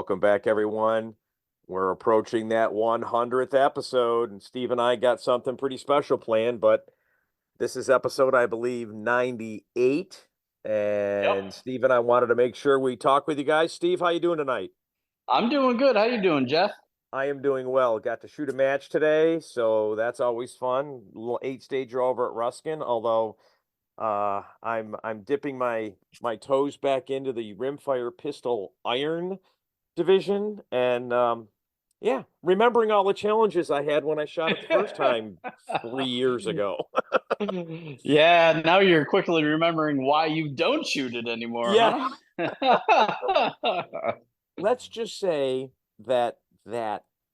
Welcome back, everyone. We're approaching that 100th episode, and Steve and I got something pretty special planned, but this is episode, I believe, 98. And Yep. Steve and I wanted to make sure we talk with you guys. Steve, how you doing tonight? I'm doing good. How you doing, Jeff? I am doing well. Got to shoot a match today, so that's always fun. Little eight-stager over at Ruskin, although I'm dipping my toes back into the rimfire pistol iron division, and yeah, remembering all the challenges I had when I shot it the first time 3 years ago. Yeah, now you're quickly remembering why you don't shoot it anymore, Yeah, huh? let's just say that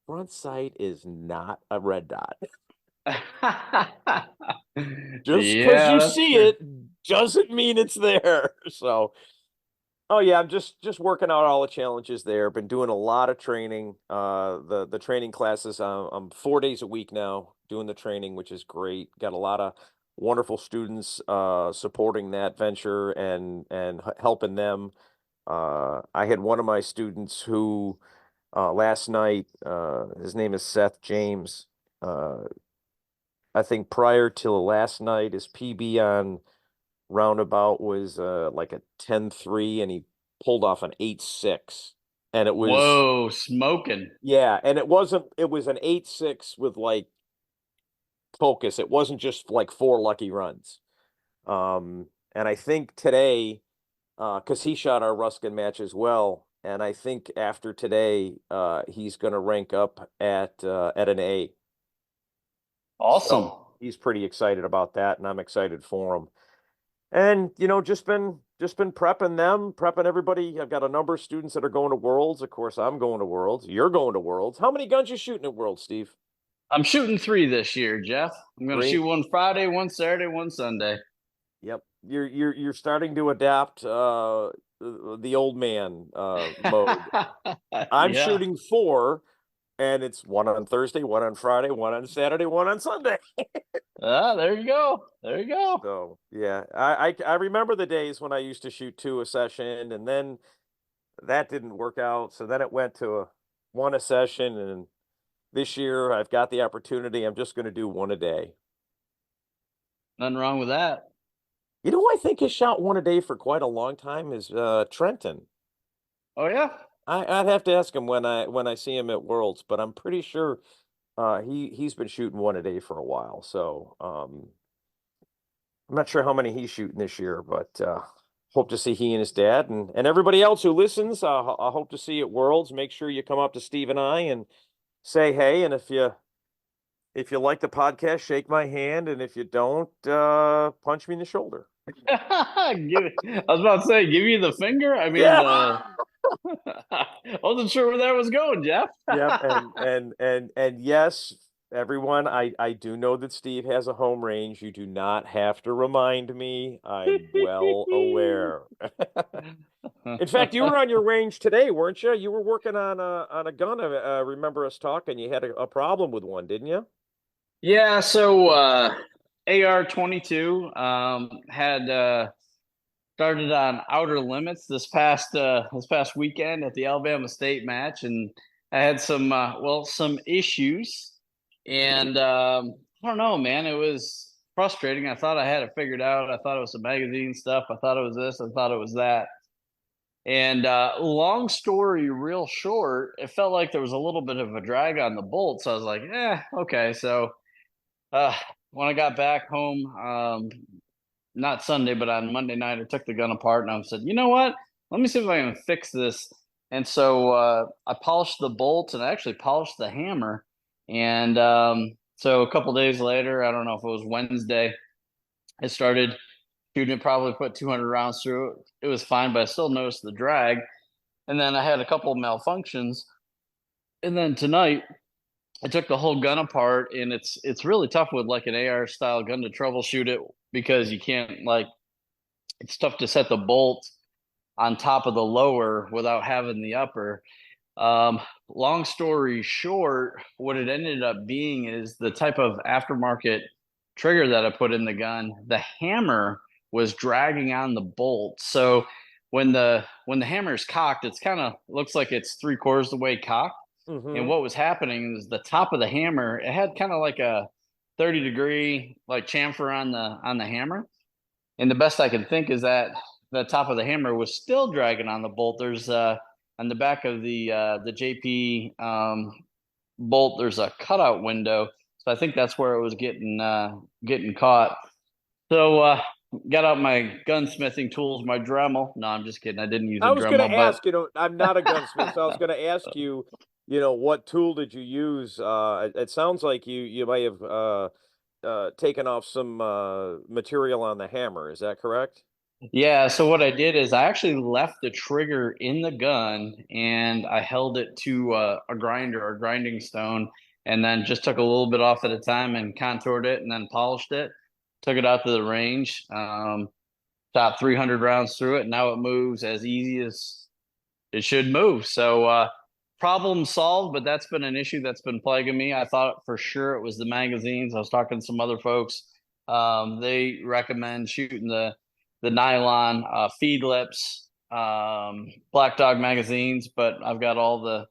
front sight is not a red dot. Just because Yeah, you that's see true. it doesn't mean it's there. So, oh yeah, I'm just working out all the challenges there. Been doing a lot of training. The training classes. I'm 4 days a week now doing the training, which is great. Got a lot of wonderful students supporting that venture and helping them. I had one of my students who last night. His name is Seth James. Uh, I think prior to last night, his PB on roundabout was like a 10-3, and he pulled off an 8-6. And it was, Whoa, smoking. yeah, and it was an 8-6 with like focus. It wasn't just like four lucky runs. And I think today, because he shot our Ruskin match as well, and I think after today, he's going to rank up at an A. Awesome. So he's pretty excited about that, and I'm excited for him. And just been prepping them, prepping everybody. I've got a number of students that are going to Worlds. Of course, I'm going to Worlds. You're going to Worlds. How many guns you shooting at Worlds, Steve? I'm shooting 3 this year, Jeff. I'm going to Three. shoot one Friday, one Saturday, one Sunday. Yep. You're starting to adapt the old man mode. I'm Yeah. shooting four, and it's one on Thursday, one on Friday, one on Saturday, one on Sunday. Ah, there you go. There you go. So yeah, I remember the days when I used to shoot two a session, and then that didn't work out. So then it went to one a session, and this year I've got the opportunity. I'm just going to do one a day. Nothing wrong with that. You know, who I think has shot one a day for quite a long time is Trenton. Oh, yeah. I'd have to ask him when I see him at Worlds, but I'm pretty sure he's been shooting one a day for a while. So I'm not sure how many he's shooting this year, but hope to see he and his dad and everybody else who listens. I hope to see you at Worlds. Make sure you come up to Steve and I and say hey. And if you like the podcast, shake my hand, and if you don't, punch me in the shoulder. I was about to say, give you the finger. I mean, Yeah. I wasn't sure where that was going, Jeff. Yep, and yes, everyone, I do know that Steve has a home range. You do not have to remind me. I'm well aware. In fact, you were on your range today, weren't you? You were working on a gun. Remember us talking? You had a problem with one, didn't you? Yeah, so AR-22 had started on Outer Limits this past weekend at the Alabama State match, and I had some issues, and I don't know, man, it was frustrating. I thought I had it figured out. I thought it was some magazine stuff. I thought it was this. I thought it was that. And long story real short, it felt like there was a little bit of a drag on the bolt. So I was like, okay. So uh, when I got back home, not Sunday, but on Monday night, I took the gun apart and I said, you know what? Let me see if I can fix this. And so I polished the bolts and I actually polished the hammer. And so a couple days later, I don't know if it was Wednesday, I started shooting it, probably put 200 rounds through it. It was fine, but I still noticed the drag. And then I had a couple of malfunctions. And then tonight, I took the whole gun apart, and it's really tough with like an AR style gun to troubleshoot it because you can't like it's tough to set the bolt on top of the lower without having the upper. Long story short, what it ended up being is the type of aftermarket trigger that I put in the gun. The hammer was dragging on the bolt, so when the hammer is cocked, it's kind of looks like it's three quarters the way cocked. And Mhm. what was happening is the top of the hammer, it had kind of like a 30-degree like chamfer on the hammer. And the best I can think is that the top of the hammer was still dragging on the bolt. There's on the back of the JP bolt, there's a cutout window. So I think that's where it was getting caught. So got out my gunsmithing tools, my Dremel. No, I'm just kidding. I didn't use a I was gonna Dremel, but ask, I'm not a gunsmith, so I was gonna ask you, what tool did you use? It sounds like you might have taken off some material on the hammer. Is that correct? yeah. So what I did is I actually left the trigger in the gun and I held it to a grinder or grinding stone, and then just took a little bit off at a time and contoured it and then polished it. Took it out to the range. Shot 300 rounds through it. Now it moves as easy as it should move. So problem solved, but that's been an issue that's been plaguing me. I thought for sure it was the magazines. I was talking to some other folks. They recommend shooting the nylon feed lips, Black Dog magazines, but I've got all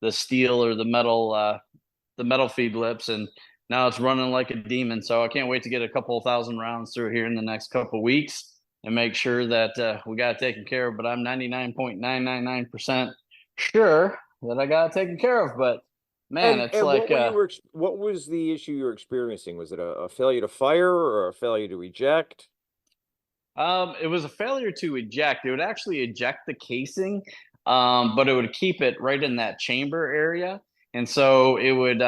the steel or the metal feed lips, and now it's running like a demon. So I can't wait to get a couple of thousand rounds through here in the next couple of weeks and make sure that we got it taken care of. But I'm 99.999% sure that I got it taken care of. But man, it's And like what was the issue you were experiencing? Was it a failure to fire or a failure to eject? it was a failure to eject. It would actually eject the casing, but it would keep it right in that chamber area. And so it would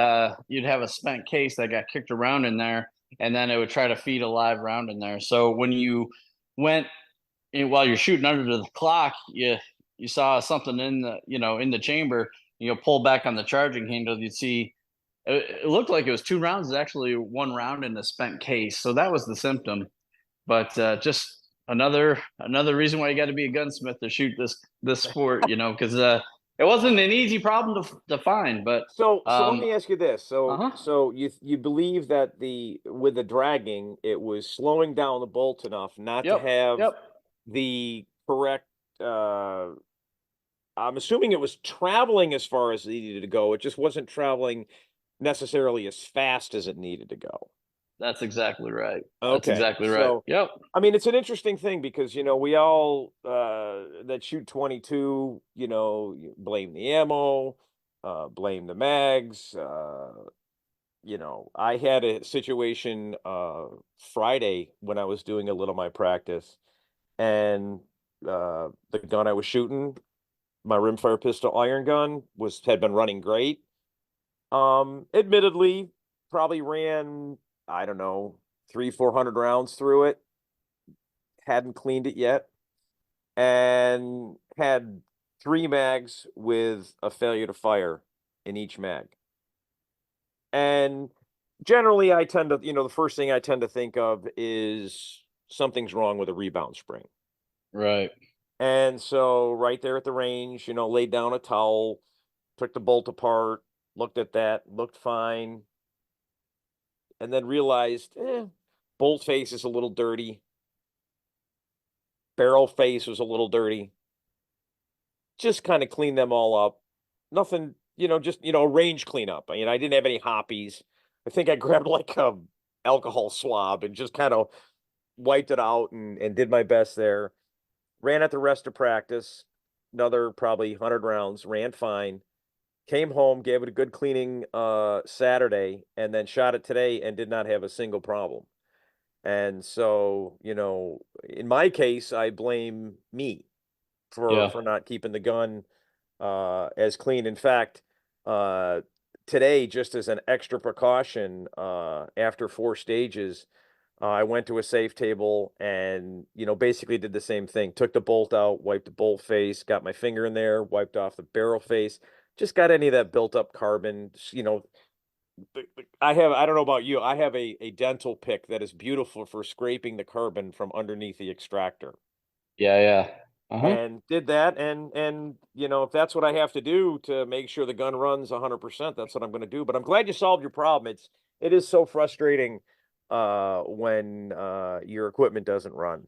you'd have a spent case that got kicked around in there, and then it would try to feed a live round in there. So when you went while you're shooting under the clock, you saw something in the chamber. Pull back on the charging handle, you'd see it looked like it was two rounds. It's actually one round in the spent case. So that was the symptom. But just another reason why you got to be a gunsmith to shoot this sport, because it wasn't an easy problem to find. But So let me ask you this. uh huh, So you believe that with the dragging, it was slowing down the bolt enough not to yep, have yep. the correct I'm assuming it was traveling as far as it needed to go. It just wasn't traveling necessarily as fast as it needed to go. That's exactly right. That's Okay. exactly right. So Yep. I mean, it's an interesting thing because, we all that shoot 22, you blame the ammo, blame the mags. I had a situation Friday when I was doing a little my practice, and the gun I was shooting, my rimfire pistol iron gun, had been running great. Admittedly, probably ran, I don't know, 400 rounds through it. Hadn't cleaned it yet, and had three mags with a failure to fire in each mag. And generally, I tend to, the first thing I tend to think of is something's wrong with a rebound spring. Right. And so, right there at the range, laid down a towel, took the bolt apart, looked at that, looked fine, and then realized, bolt face is a little dirty, barrel face was a little dirty. Just kind of cleaned them all up. Nothing, just, range cleanup. I mean, I didn't have any hoppies. I think I grabbed like a alcohol swab and just kind of wiped it out and did my best there. Ran at the rest of practice, another probably 100 rounds, ran fine. Came home, gave it a good cleaning Saturday, and then shot it today and did not have a single problem. And so, in my case, I blame me for Yeah. not keeping the gun as clean. In fact, uh, today, just as an extra precaution, after four stages, I went to a safe table and, basically did the same thing. Took the bolt out, wiped the bolt face, got my finger in there, wiped off the barrel face, just got any of that built up carbon. I don't know about you, I have a dental pick that is beautiful for scraping the carbon from underneath the extractor. Yeah. Yeah. Uh huh. And did that, and if that's what I have to do to make sure the gun runs 100%, that's what I'm going to do. But I'm glad you solved your problem. It is so frustrating when your equipment doesn't run.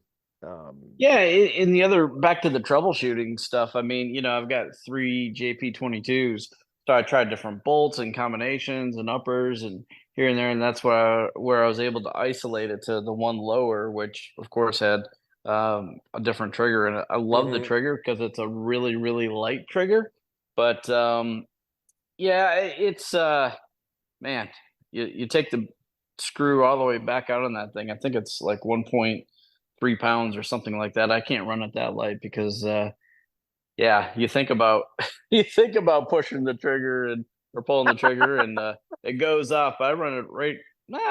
Yeah, in the other back to the troubleshooting stuff. I mean, I've got three JP22s, so I tried different bolts and combinations and uppers and here and there, and that's where I was able to isolate it to the one lower, which of course had a different trigger. And I love the Mhm. trigger because it's a really really light trigger. But yeah, it's man, you take the screw all the way back out on that thing. I think it's like 1.3 pounds or something like that. I can't run it that light because yeah, you think about you think about pushing the trigger and or pulling the trigger and it goes up. I run it right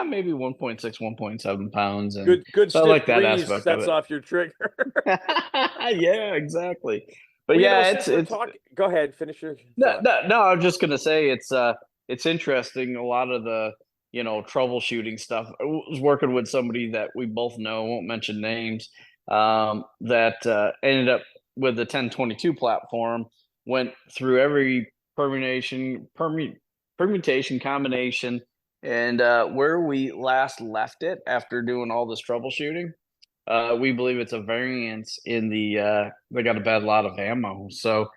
maybe 1.6, 1.7 pounds, and Good so I stiff like that breeze aspect of sets it. off your trigger. Yeah, exactly. But Well, yeah, since we're talking, go ahead, finish your no, thought. no, no, I was just gonna say it's interesting. A lot of the troubleshooting stuff. I was working with somebody that we both know, won't mention names, that ended up with the 1022 platform. Went through every permutation combination, and where we last left it after doing all this troubleshooting, we believe it's a variance in the they got a bad lot of ammo. So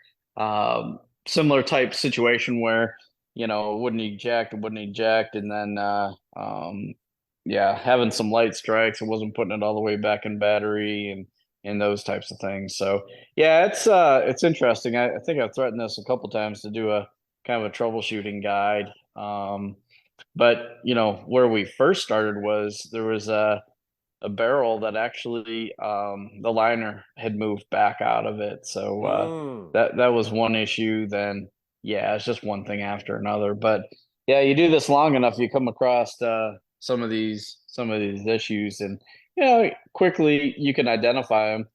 similar type situation where it wouldn't eject, and then yeah, having some light strikes, it wasn't putting it all the way back in battery and those types of things. So yeah, it's interesting. I think I've threatened this a couple times to do a kind of a troubleshooting guide. But where we first started was there was a barrel that actually the liner had moved back out of it. So Mm. that was one issue. Then yeah, it's just one thing after another. But yeah, you do this long enough, you come across some of these issues, and quickly you can identify them.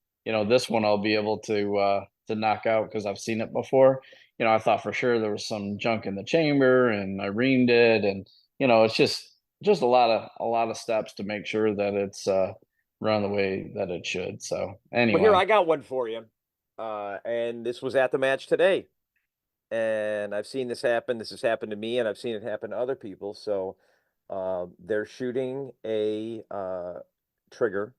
This one I'll be able to knock out because I've seen it before. I thought for sure there was some junk in the chamber, and I reamed it, and it's just a lot of steps to make sure that it's run the way that it should. So Well, here anyway, I got one for you. And this was at the match today, and I've seen this happen. This has happened to me, and I've seen it happen to other people. So, they're shooting a trigger,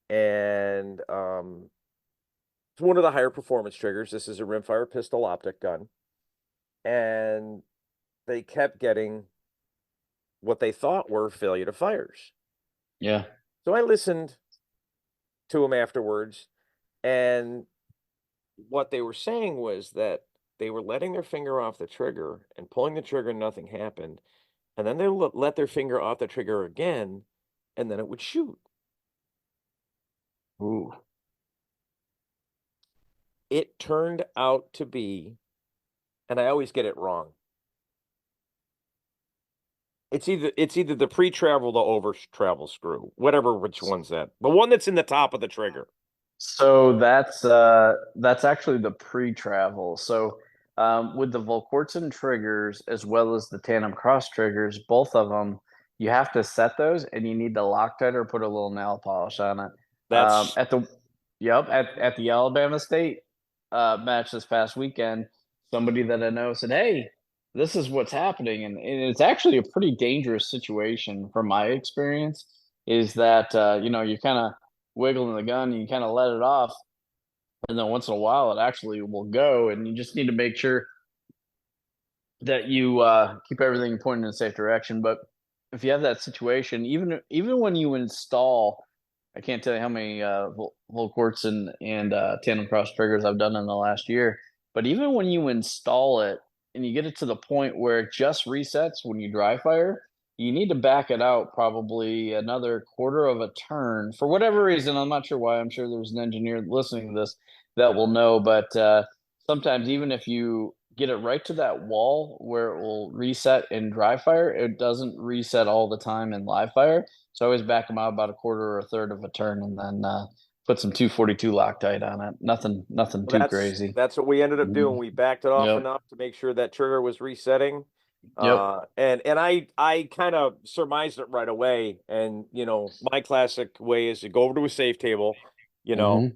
and it's one of the higher performance triggers. This is a rimfire pistol optic gun, and they kept getting what they thought were failure to fires. yeah. So I listened to them afterwards, and what they were saying was that they were letting their finger off the trigger and pulling the trigger, and nothing happened. And then they let their finger off the trigger again, and then it would shoot. Ooh. It turned out to be, and I always get it wrong. It's either the pre-travel, the over travel screw, whatever which one's that. The one that's in the top of the trigger. So that's actually the pre-travel. So with the Volquartsen triggers as well as the tandem cross triggers, both of them you have to set those, and you need to Loctite or put a little nail polish on it. That's At the Yep, at the Alabama State match this past weekend, somebody that I know said, "Hey, this is what's happening," and it's actually a pretty dangerous situation from my experience. Is that you kind of wiggling the gun, and you kind of let it off, and then once in a while it actually will go, and you just need to make sure that you keep everything pointing in a safe direction. But if you have that situation, even when you install, I can't tell you how many Volquarts and tandem cross triggers I've done in the last year. But even when you install it and you get it to the point where it just resets when you dry fire, you need to back it out probably another quarter of a turn for whatever reason. I'm not sure why. I'm sure there's an engineer listening to this that will know. But sometimes even if you get it right to that wall where it will reset in dry fire, it doesn't reset all the time in live fire. So I always back them out about a quarter or a third of a turn, and then put some 242 Loctite on it. Nothing Well, too that's crazy. that's what we ended up doing. Mhm. We backed it off Yep. enough to make sure that trigger was resetting. Yep. And I kind of surmised it right away. And my classic way is to go over to a safe table, you know, Hmm.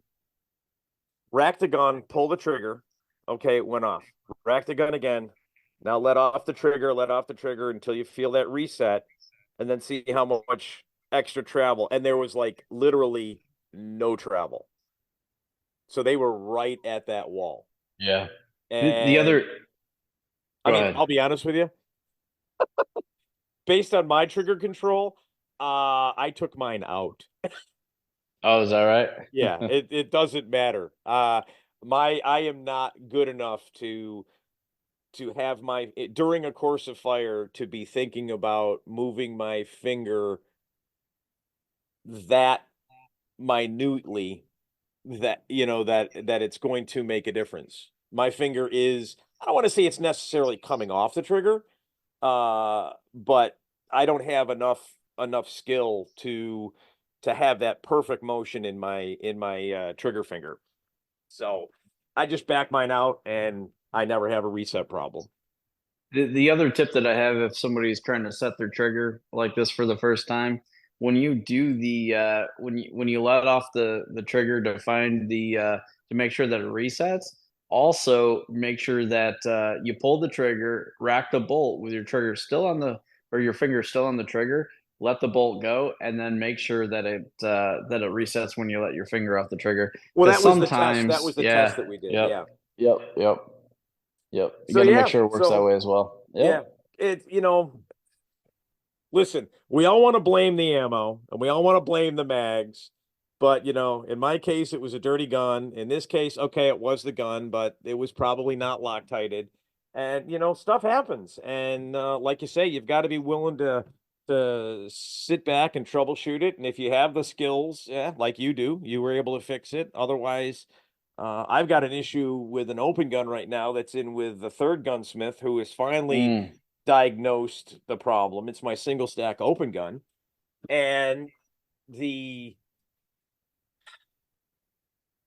rack the gun, pull the trigger. Okay, it went off. Rack the gun again. Now let off the trigger until you feel that reset, and then see how much extra travel. And there was like literally no travel. So they were right at that wall. Yeah. The And other, I go mean, ahead. I'll be honest with you, based on my trigger control, I took mine out. Oh, is that right? Yeah, it doesn't matter. I am not good enough to have during a course of fire to be thinking about moving my finger that minutely, that that it's going to make a difference. My finger is, I don't want to say it's necessarily coming off the trigger, but I don't have enough skill to have that perfect motion in my trigger finger. So I just back mine out and I never have a reset problem. The other tip that I have, if somebody's trying to set their trigger like this for the first time, when you do the when you let off the trigger to find the to make sure that it resets, also make sure that you pull the trigger, rack the bolt with your trigger still on the, or your finger still on the trigger, let the bolt go, and then make sure that it resets when you let your finger off the trigger. Well, Because that was the test. That sometimes, was the test yeah, that we did. yep, Yeah. yep, yep, yep. You So got to make yeah, sure it works that so way as well. Yep. yeah, it listen, we all want to blame the ammo and we all want to blame the mags, but in my case, it was a dirty gun. In this case, okay, it was the gun, but it was probably not Loctited. And stuff happens. And like you say, you've got to be willing to sit back and troubleshoot it. And if you have the skills, yeah, like you do, you were able to fix it. Otherwise, I've got an issue with an open gun right now that's in with the third gunsmith who is finally Mm. diagnosed the problem. It's my single stack open gun. And the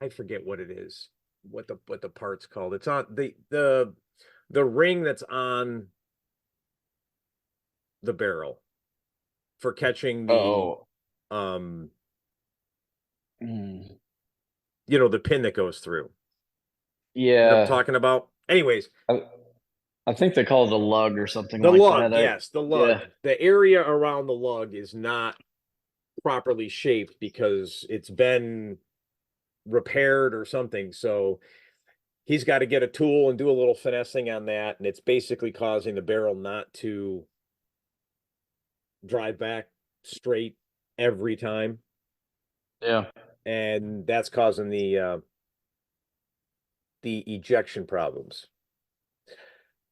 I forget what it is, what the part's called. It's on the ring that's on the barrel for catching the Oh, um mm. the pin that goes through. You know what I'm Yeah. talking about? Anyways, I, I think they call it a lug or something the like lug, that. yes, the Yeah. lug. The area around the lug is not properly shaped because it's been repaired or something. So he's got to get a tool and do a little finessing on that, and it's basically causing the barrel not to drive back straight every time, Yeah. and that's causing the ejection problems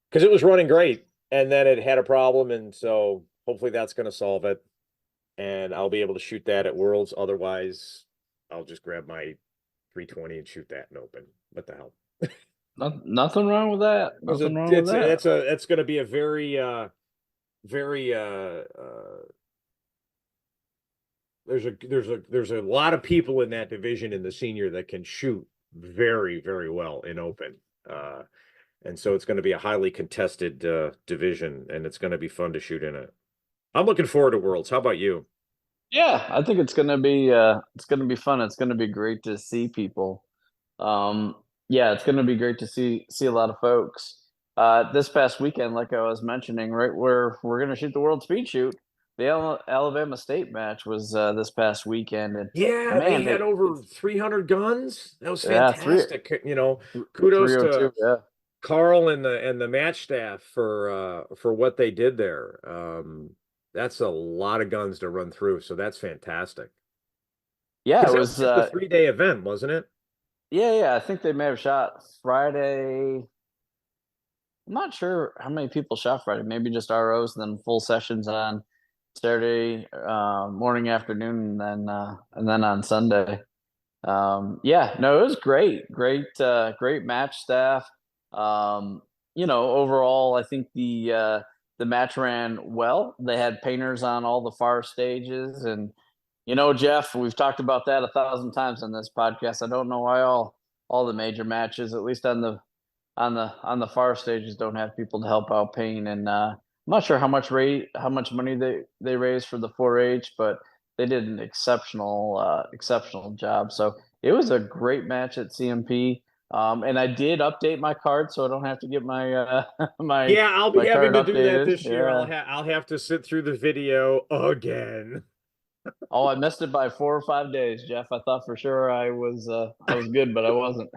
because it was running great, and then it had a problem, and so hopefully that's going to solve it, and I'll be able to shoot that at Worlds. Otherwise, I'll just grab my 320 and shoot that and open. What the hell? Nothing wrong with that. There's a Nothing wrong with it's that. that's going to be a very there's a lot of people in that division in the senior that can shoot very, very well in open. Uh, and so it's going to be a highly contested division, and it's going to be fun to shoot in it. I'm looking forward to Worlds. How about you? Yeah, I think it's gonna be fun. It's gonna be great to see people. Um, yeah, it's gonna be great to see a lot of folks. This past weekend, like I was mentioning, right where we're gonna shoot the World Speed Shoot, the Alabama State match was this past weekend, and Yeah, they man, had over it's 300 guns. That was yeah, fantastic. three Kudos oh to two. Yeah, Carl and the match staff for what they did there. That's a lot of guns to run through, so that's fantastic. yeah, Because it that was was. just a 3-day event, wasn't it? Yeah. I think they may have shot Friday. I'm not sure how many people shot Friday. Maybe just ROs, and then full sessions on Saturday morning, afternoon, and then on Sunday. Yeah, no, it was great match staff. Um, overall, I think the match ran well. They had painters on all the far stages, and Jeff, we've talked about that 1,000 times on this podcast. I don't know why all the major matches, at least on the far stages, don't have people to help out paint. And I'm not sure how much money they raised for the 4-H, but they did an exceptional job. So it was a great match at CMP. And I did update my card, so I don't have to get my Yeah, I'll be my having card to do that updated. this year. I'll have to sit through the video again. Oh, I missed it by 4 or 5 days, Jeff. I thought for sure I was good, but I wasn't.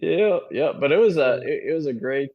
Yeah, yeah, but Oh, it was a great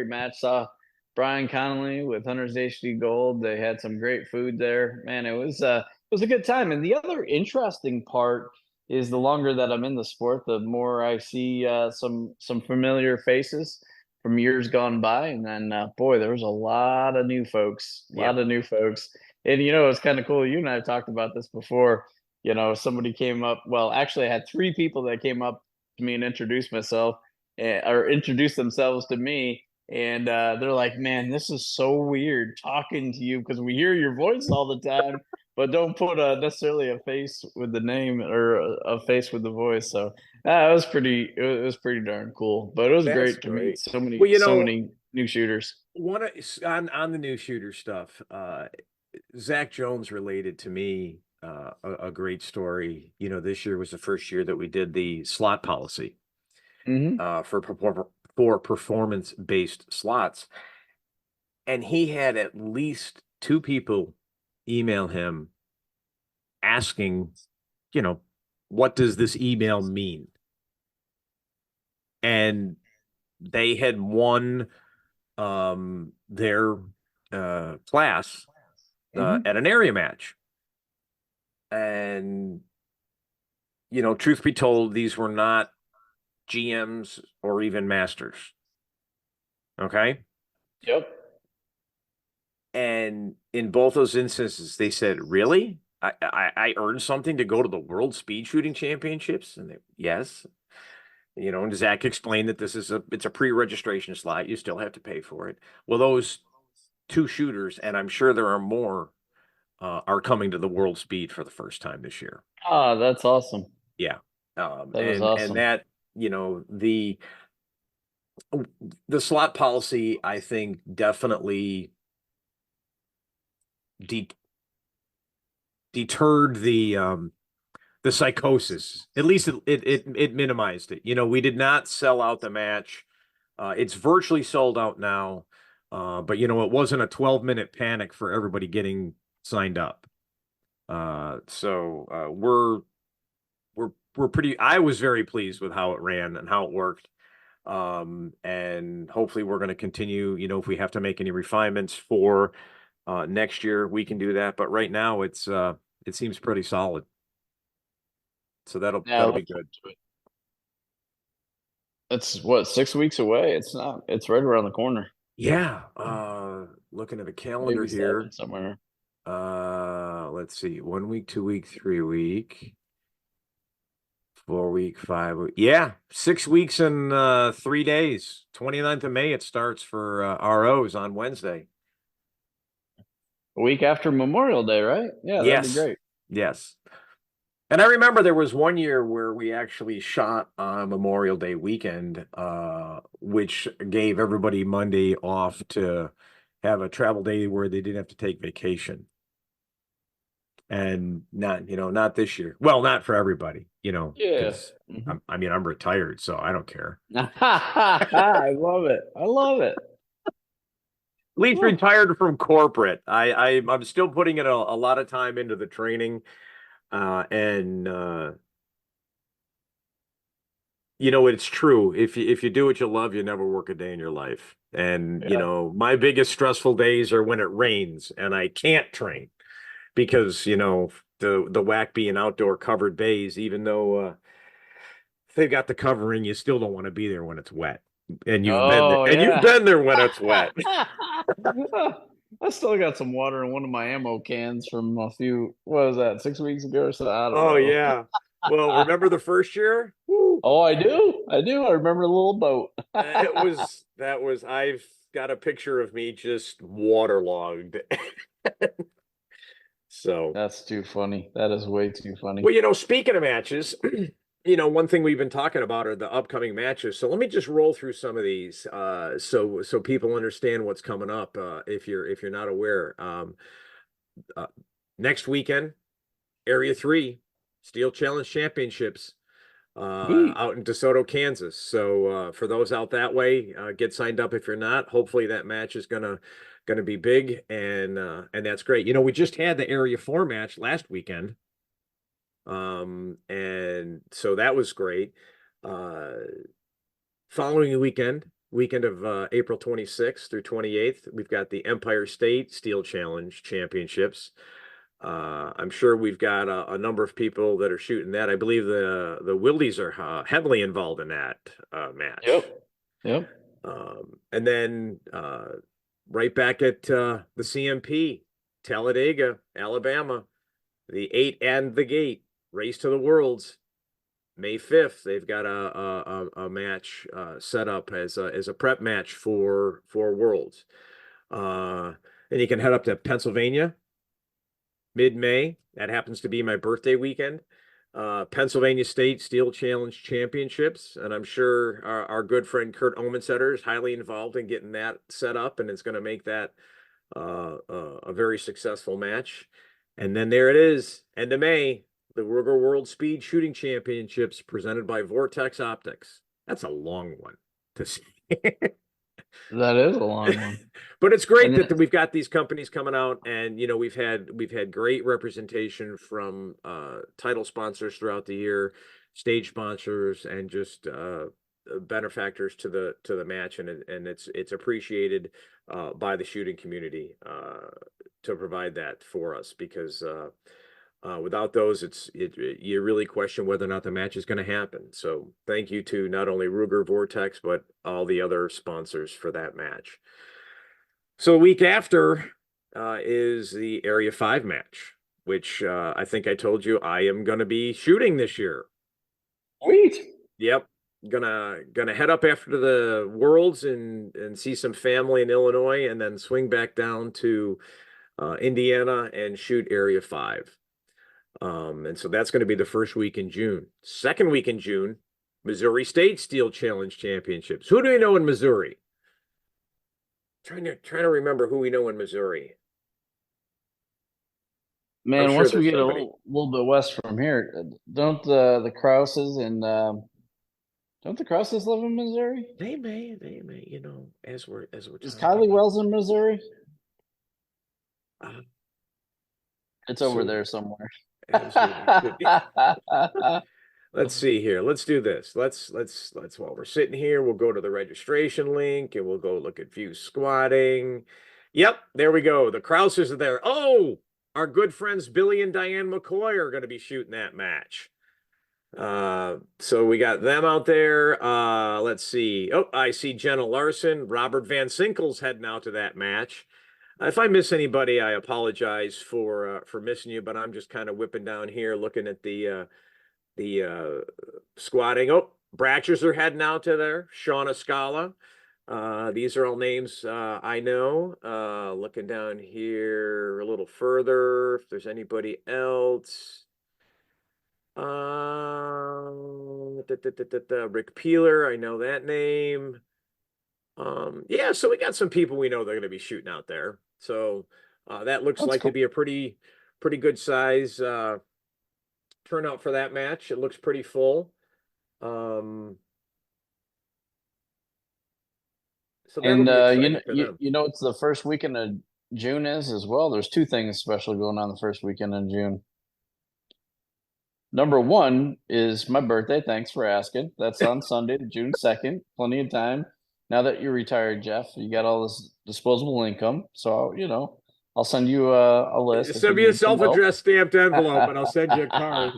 match. Saw Brian Connolly with Hunter's HD Gold. They had some great food there. Man, it was a good time. And the other interesting part is the longer that I'm in the sport, the more I see some familiar faces from years gone by. And then boy, there was a lot of new folks, a yeah. lot of new folks. And you know, it's kind of cool. You and I have talked about this before. You know, somebody came up. Well, actually, I had three people that came up to me and introduce myself or introduce themselves to me. And they're like, man, this is so weird talking to you because we hear your voice all the time, but don't put necessarily a face with the name or a face with the voice. So it was pretty darn cool. But it was That's great to meet great. Well, so many new shooters. on the new shooter stuff, Zach Jones related to me a great story. This year was the first year that we did the slot policy Hmm. for performance based slots, and he had at least two people email him asking, you know, what does this email mean? And they had won their class Hmm. at an area match. And, truth be told, these were not GMs or even masters. Okay. Yep. And in both those instances, they said, really? I earned something to go to the World Speed Shooting Championships? And yes. And Zach explained that it's a pre-registration slot. You still have to pay for it. Well, those two shooters, and I'm sure there are more, are coming to the World Speed for the first time this year. Ah, that's awesome. Yeah. That is And awesome. that, the slot policy, I think, definitely de deterred the psychosis. At least it minimized it. We did not sell out the match. It's virtually sold out now. But it wasn't a 12-minute panic for everybody getting signed up. So we're pretty. I was very pleased with how it ran and how it worked. And hopefully we're going to continue. If we have to make any refinements for next year, we can do that. But right now, it seems pretty solid. So that'll Yeah, that'll look be good. forward to it. It's what, 6 weeks away. It's not. It's right around the corner. Yeah. Looking at the calendar Maybe here. seven somewhere. Let's see. 1 week, 2 week, 3 week, 4 week, 5 week. Yeah, 6 weeks and 3 days. 29th of May it starts for ROs on Wednesday. A week after Memorial Day, right? Yeah, that'd be Yes. great. Yes. And I remember there was one year where we actually shot on Memorial Day weekend, which gave everybody Monday off to have a travel day where they didn't have to take vacation. And not this year. Well, not for everybody, Yeah. because Mhm. I'm retired, so I don't care. I love it. I love it. At least Whew. retired from corporate. I'm still putting in a lot of time into the training, and it's true. If you do what you love, you never work a day in your life. And Yeah. my biggest stressful days are when it rains and I can't train because the whack being outdoor covered bays, even though they've got the covering, you still don't want to be there when it's wet. And you've been there, Oh and you've yeah. been there when it's wet. I still got some water in one of my ammo cans from a few, what was that, 6 weeks ago or so? I don't Oh know. yeah. Well, remember the first year? Woo. Oh, I do. I do. I remember the little boat. I've got a picture of me just waterlogged. So, That's too funny. That is way too funny. well, speaking of matches, one thing we've been talking about are the upcoming matches. So let me just roll through some of these, so people understand what's coming up. If you're not aware, uh, next weekend, Area 3 Steel Challenge Championships, Sweet. out in DeSoto, Kansas. So for those out that way, get signed up if you're not. Hopefully that match is gonna going to be big, and that's great. We just had the Area 4 match last weekend. And so that was great. Uh, Following weekend of April 26th through 28th, we've got the Empire State Steel Challenge Championships. I'm sure we've got a number of people that are shooting that. I believe the Wildies are heavily involved in that match. Yep. Yep. And then right back at the CMP, Talladega, Alabama, the 8 and the Gate Race to the Worlds. May 5th, they've got a match set up as a prep match for Worlds. And you can head up to Pennsylvania mid-May. That happens to be my birthday weekend. Pennsylvania State Steel Challenge Championships, and I'm sure our good friend Kurt Omensetter is highly involved in getting that set up, and it's going to make that a very successful match. And then there it is, end of May, the Ruger World Speed Shooting Championships presented by Vortex Optics. That's a long one to see. That is a long one. But it's great And that we've got these companies coming out, and we've had great representation from title sponsors throughout the year, stage sponsors, and just benefactors to the match, and it's appreciated by the shooting community to provide that for us, because without those, you really question whether or not the match is going to happen. So thank you to not only Ruger Vortex, but all the other sponsors for that match. So the week after is the Area 5 match, which I think I told you I am going to be shooting this year. sweet. Yep. Gonna head up after the Worlds and see some family in Illinois, and then swing back down to Indiana and shoot Area 5. And so that's going to be the first week in June. Second week in June, Missouri State Steel Challenge Championships. Who do we know in Missouri? Trying to remember who we know in Missouri. I'm Man, sure once we there's get a somebody. little bit west from here, don't the Krauses and don't the Krauses live in Missouri? They may, as we're Is talking. Kylie Wells in Missouri? Uh, It's over absolutely, there somewhere. absolutely could be. Let's see here. Let's do this. Let's while we're sitting here, we'll go to the registration link and we'll go look at view squatting. Yep, there we go. The Krauses are there. Oh, our good friends Billy and Diane McCoy are going to be shooting that match. So we got them out there. Let's see. Oh, I see Jenna Larson, Robert Van Sinkle's heading out to that match. If I miss anybody, I apologize for missing you, but I'm just kind of whipping down here, looking at the squatting. Oh, Bratchers are heading out to there. Shauna Scala. These are all names I know. Looking down here a little further, if there's anybody else. Rick Peeler, I know that name. Yeah, so we got some people we know they're going to be shooting out there. So that looks That's like to cool. be a pretty good size turnout for that match. It looks pretty full. So that'll And be exciting for them. you know it's the first weekend of June is as well. There's two things special going on the first weekend in June. Number one is my birthday. Thanks for asking. That's on Sunday, June 2nd. Plenty of time. Now that you're retired, Jeff, you got all this disposable income. So, I'll send you a list if Send you me a need some help. self-addressed stamped envelope and I'll send you a card.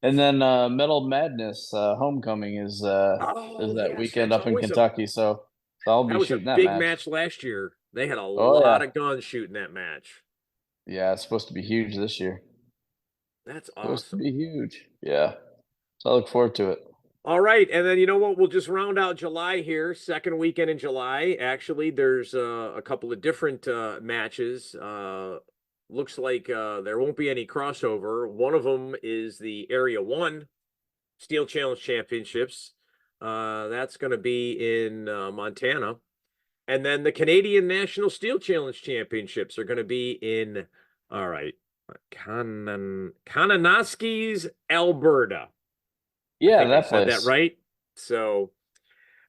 And then Metal Madness Homecoming is Oh, that yes, weekend that's up in always Kentucky. So I'll that be was a shooting that big match. match last year. They had a Oh lot yeah. of guns shooting that match. Yeah, it's supposed to be huge this year. That's Supposed to awesome. be huge. Yeah. So I look forward to it. All right, and then you know what? We'll just round out July here. Second weekend in July. Actually, there's a couple of different matches. Looks like there won't be any crossover. One of them is the Area 1 Steel Challenge Championships. That's going to be in Montana. And then the Canadian National Steel Challenge Championships are going to be in, all right, Kananaskis, Alberta. I Yeah, think I that said that place. right. So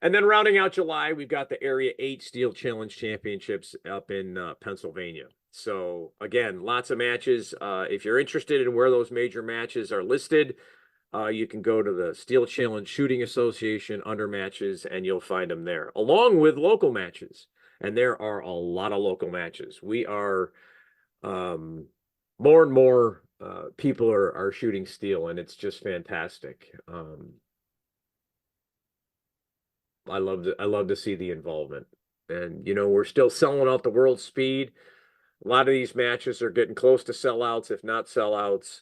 And then rounding out July, we've got the Area 8 Steel Challenge Championships up in Pennsylvania. So again, lots of matches. If you're interested in where those major matches are listed, you can go to the Steel Challenge Shooting Association under matches and you'll find them there, along with local matches. And there are a lot of local matches. We are more and more people are shooting steel, and it's just fantastic. I love to see the involvement. And we're still selling out the world speed. A lot of these matches are getting close to sellouts, if not sellouts.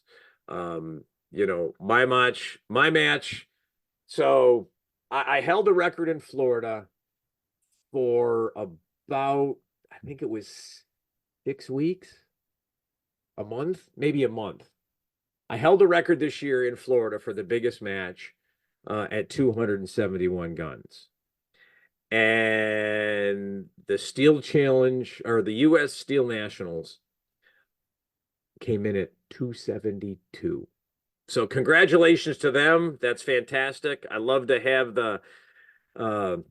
My match. So I held a record in Florida for about, I think it was 6 weeks, a month, maybe a month. I held a record this year in Florida for the biggest match at 271 guns. And the Steel Challenge or the U.S. Steel Nationals came in at 272. So congratulations to them. That's fantastic. I love to have the to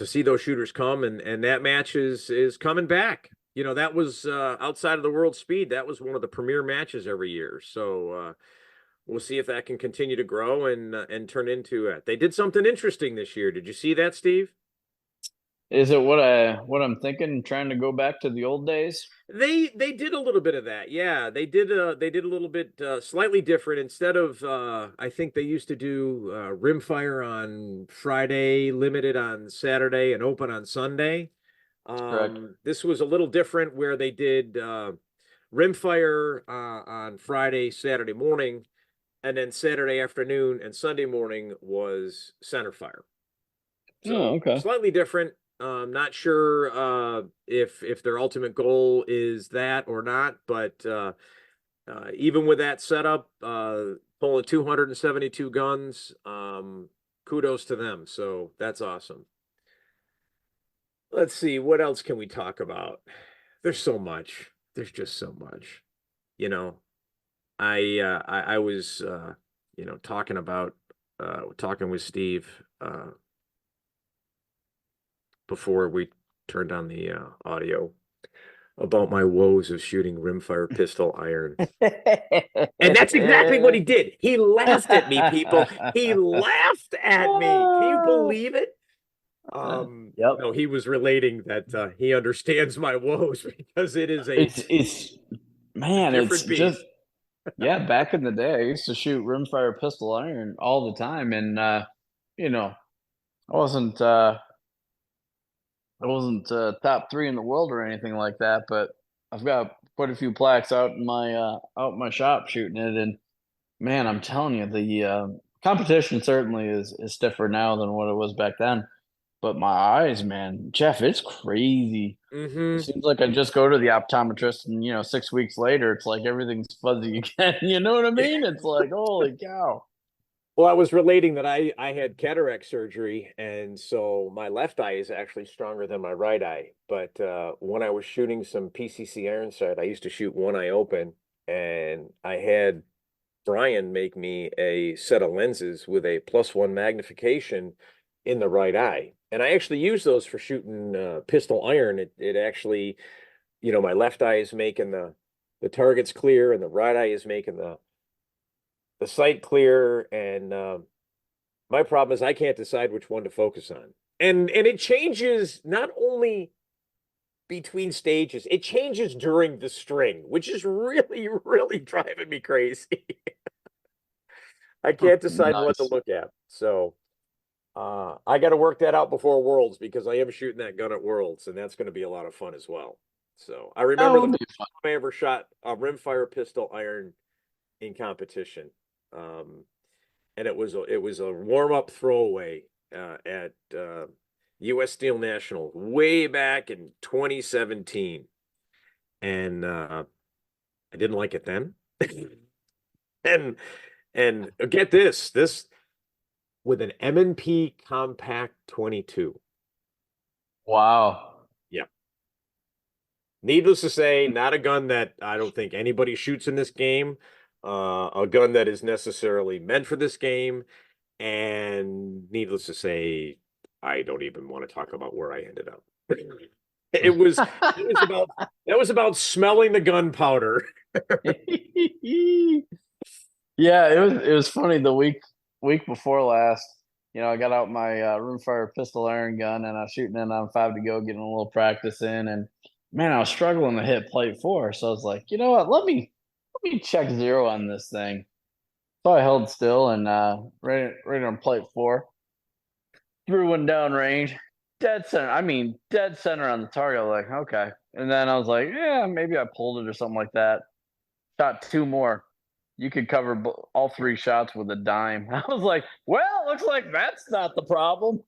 see those shooters come, and that match is coming back. That was outside of the world speed. That was one of the premier matches every year. So we'll see if that can continue to grow and turn into it. They did something interesting this year. Did you see that, Steve? Is it what I'm thinking? Trying to go back to the old days? They did a little bit of that. Yeah, they did a little bit slightly different. Instead of I think they used to do rimfire on Friday, limited on Saturday, and open on Sunday. Correct. This was a little different where they did rimfire on Friday, Saturday morning, and then Saturday afternoon and Sunday morning was center fire. Oh, So okay. slightly different. Not sure if their ultimate goal is that or not, but even with that setup, pulling 272 guns, kudos to them. So that's awesome. Let's see, what else can we talk about? There's so much. There's just so much. You know, I was talking with Steve before we turned on the audio about my woes of shooting rimfire pistol iron. And that's exactly what he did. He laughed at me, people. He laughed at me. Can you believe it? Yep. No, he was relating that he understands my woes because it is a It's man, it's different just beast. yeah, back in the day, I used to shoot rimfire pistol iron all the time, and you know, I wasn't top three in the world or anything like that, but I've got quite a few plaques out in my shop shooting it, and man, I'm telling you, the competition certainly is stiffer now than what it was back then. But my eyes, man, Jeff, it's crazy. It Hmm. seems like I just go to the optometrist, and 6 weeks later, it's like everything's fuzzy again. You know what I mean? It's like, holy cow! Well, I was relating that I had cataract surgery, and so my left eye is actually stronger than my right eye. But when I was shooting some PCC iron sight, I used to shoot one eye open, and I had Brian make me a set of lenses with a +1 magnification in the right eye. And I actually use those for shooting pistol iron. It actually, my left eye is making the targets clear, and the right eye is making the sight clear. And my problem is I can't decide which one to focus on. And it changes not only between stages, it changes during the string, which is really, really driving me crazy. I can't decide what to Nice. look at. So I got to work that out before Worlds because I am shooting that gun at Worlds, and that's going to be a lot of fun as well. So I That remember the would be first time I ever shot a rimfire pistol iron in competition. And it was a warm-up throwaway at U.S. Steel National way back in 2017. And I didn't like it then. And get this with an M&P Compact 22. wow. Yeah. Needless to say, not a gun that I don't think anybody shoots in this game. A gun that is necessarily meant for this game. And needless to say, I don't even want to talk about where I ended up. It was it was about that was about smelling the gunpowder. Yeah, it was funny the week before last. I got out my rimfire pistol iron gun and I was shooting in on 5 to go, getting a little practice in, and man, I was struggling to hit plate 4. So I was like, you know what? Let me check 0 on this thing. So I held still and right on plate 4, threw one down range, dead center. I mean, dead center on the target. Like, okay, and then I was like, yeah, maybe I pulled it or something like that. Shot 2 more. You could cover all 3 shots with a dime. I was like, well, looks like that's not the problem.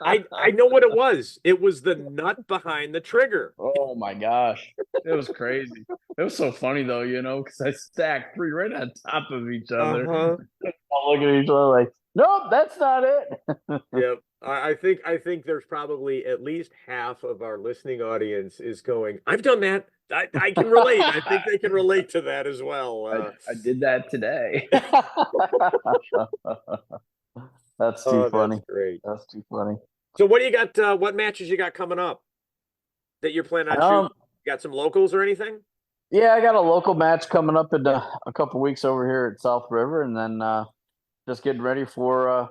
I know what it was. It was the nut behind the trigger. Oh my gosh. It was crazy. It was so funny though, because I stacked 3 right on top of each other. Uh-huh. All looking at each other like, nope, that's not it. Yep. I think there's probably at least half of our listening audience is going, I've done that. I can relate. I think they can relate to that as well. I did that today. That's too Oh, that's funny. great. That's too funny. So what do you got? What matches you got coming up that you're planning on shooting? Um, Got some locals or anything? yeah, I got a local match coming up in a couple weeks over here at South River, and then just getting ready for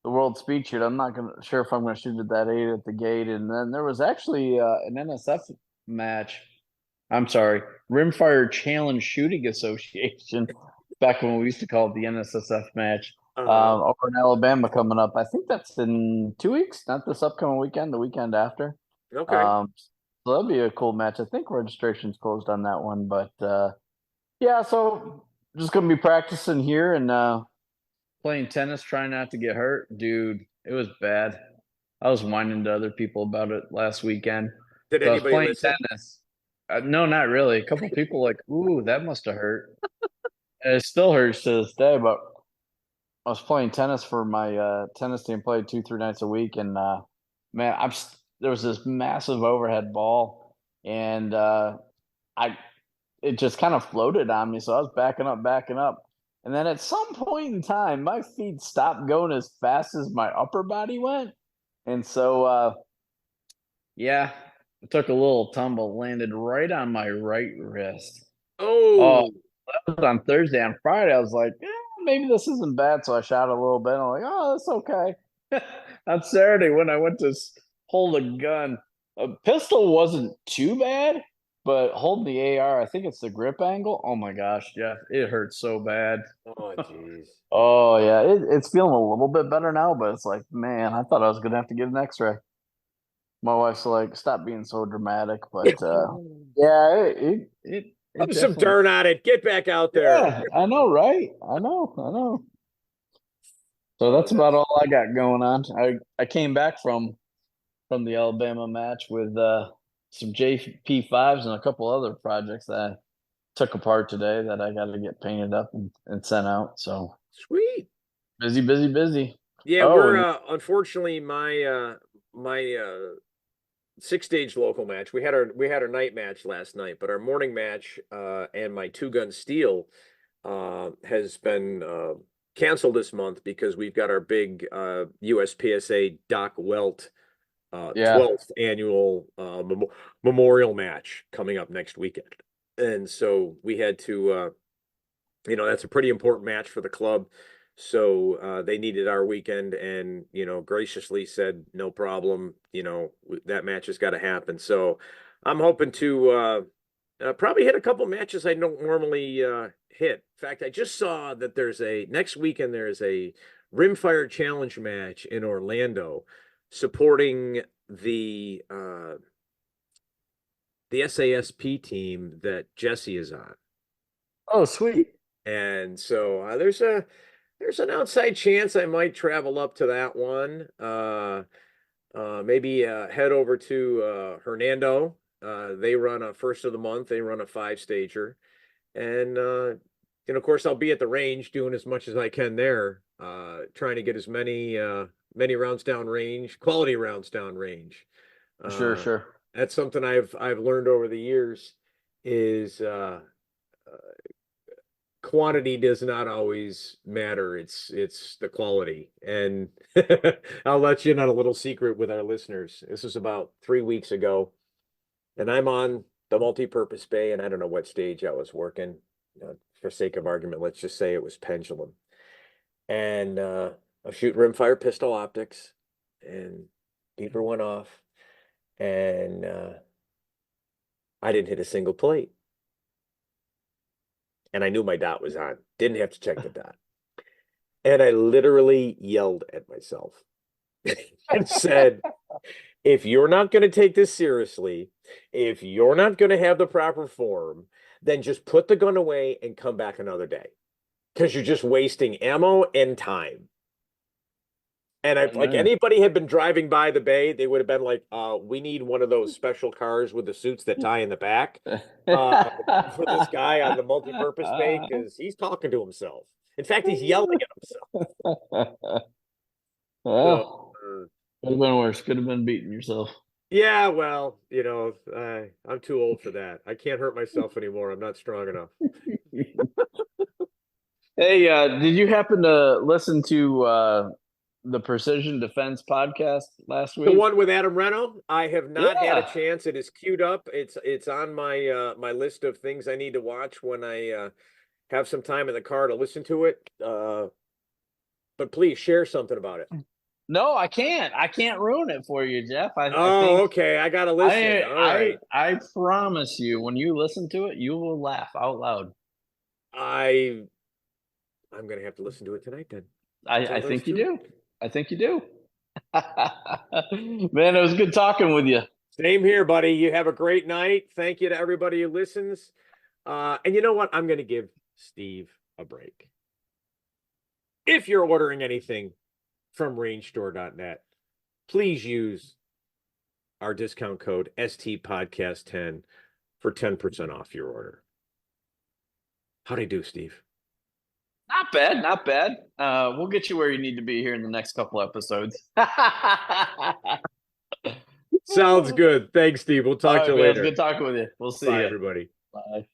the World Speed Shoot. I'm not sure if I'm gonna shoot at that 8 at the gate, and then there was actually an NSF match. I'm sorry, Rimfire Challenge Shooting Association, back when we used to call it the NSSF match, Uh-huh. over in Alabama coming up. I think that's in 2 weeks, not this upcoming weekend, the weekend after. Okay. So that'll be a cool match. I think registration's closed on that one, but yeah, so just gonna be practicing here and playing tennis, trying not to get hurt. Dude, it was bad. I was whining to other people about it last weekend. Did So I was anybody playing listen? tennis. No, not really. A couple people like, ooh, that must have hurt. And it still hurts to this day, but I was playing tennis for my tennis team, played 2, 3 nights a week, and man, there was this massive overhead ball, and I it just kind of floated on me, so I was backing up, and then at some point in time, my feet stopped going as fast as my upper body went, and so yeah, I took a little tumble, landed right on my right wrist. Oh, Oh, that was on Thursday. On Friday, I was like, maybe this isn't bad. So I shot a little bit. I'm like, oh, that's okay. On Saturday, when I went to hold a gun, a pistol wasn't too bad, but holding the AR, I think it's the grip angle. Oh my gosh, Jeff, it hurts so bad. oh, geez. Oh yeah, it's feeling a little bit better now, but it's like, man, I thought I was gonna have to get an X-ray. My wife's like, stop being so dramatic, but yeah, it Put some definitely. dirt on it. Get back out there. Yeah, I know, right? I know. So Oh, that's about that's all I got going on. I came back from the Alabama match with some JP5s and a couple other projects that I took apart today that I got to get painted up and sent out. So sweet. busy, busy, busy. Yeah, Oh, we're and unfortunately my 6 stage local match. We had our night match last night, but our morning match and my 2 gun steel has been canceled this month because we've got our big USPSA Doc Welt yeah, 12th annual memorial match coming up next weekend. And so we had to that's a pretty important match for the club. So they needed our weekend and, graciously said, no problem. That match has got to happen. So I'm hoping to probably hit a couple matches I don't normally hit. In fact, I just saw that next weekend, there's a Rimfire Challenge match in Orlando supporting the SASP team that Jesse is on. oh sweet. And so there's an outside chance I might travel up to that one. Maybe head over to Hernando. They run a first of the month. They run a 5 stager, and of course I'll be at the range doing as much as I can there, trying to get as many rounds down range, quality rounds down range. Sure, Uh, sure. that's something I've learned over the years is quantity does not always matter. It's the quality. And I'll let you in on a little secret with our listeners. This was about 3 weeks ago, and I'm on the multi-purpose bay, and I don't know what stage I was working. For sake of argument, let's just say it was pendulum. And I'm shooting rimfire pistol optics, and beeper went off, and I didn't hit a single plate. And I knew my dot was on. Didn't have to check the dot. And I literally yelled at myself and said, if you're not going to take this seriously, if you're not going to have the proper form, then just put the gun away and come back another day. Because you're just wasting ammo and time. And I like anybody had been driving by the bay, they would have been like, we need one of those special cars with the suits that tie in the back for this guy on the multi-purpose bay, because he's talking to himself. In fact, he's yelling at himself. Well, could have been worse. Could have been beating yourself. Yeah, well, I'm too old for that. I can't hurt myself anymore. I'm not strong enough. Hey, did you happen to listen to the Precision Defense podcast last week? The one with Adam Reno? I have not had a chance. It is queued up. It's on my my list of things I need to watch when I have some time in the car to listen to it. But please share something about it. No, I can't. I can't ruin it for you, Jeff. I think okay. I gotta listen. All right. I promise you, when you listen to it, you will laugh out loud. I'm gonna have to listen to it tonight then. I think you do. I think you do. Man, it was good talking with you. Same here, buddy. You have a great night. Thank you to everybody who listens. And you know what? I'm going to give Steve a break. If you're ordering anything from rangestore.net, please use our discount code STPodcast10 for 10% off your order. How'd I do, Steve? Not bad, not bad. We'll get you where you need to be here in the next couple episodes. Sounds good. Thanks, Steve. We'll talk to you later. Good talking with you. We'll see Bye, you. everybody. Bye.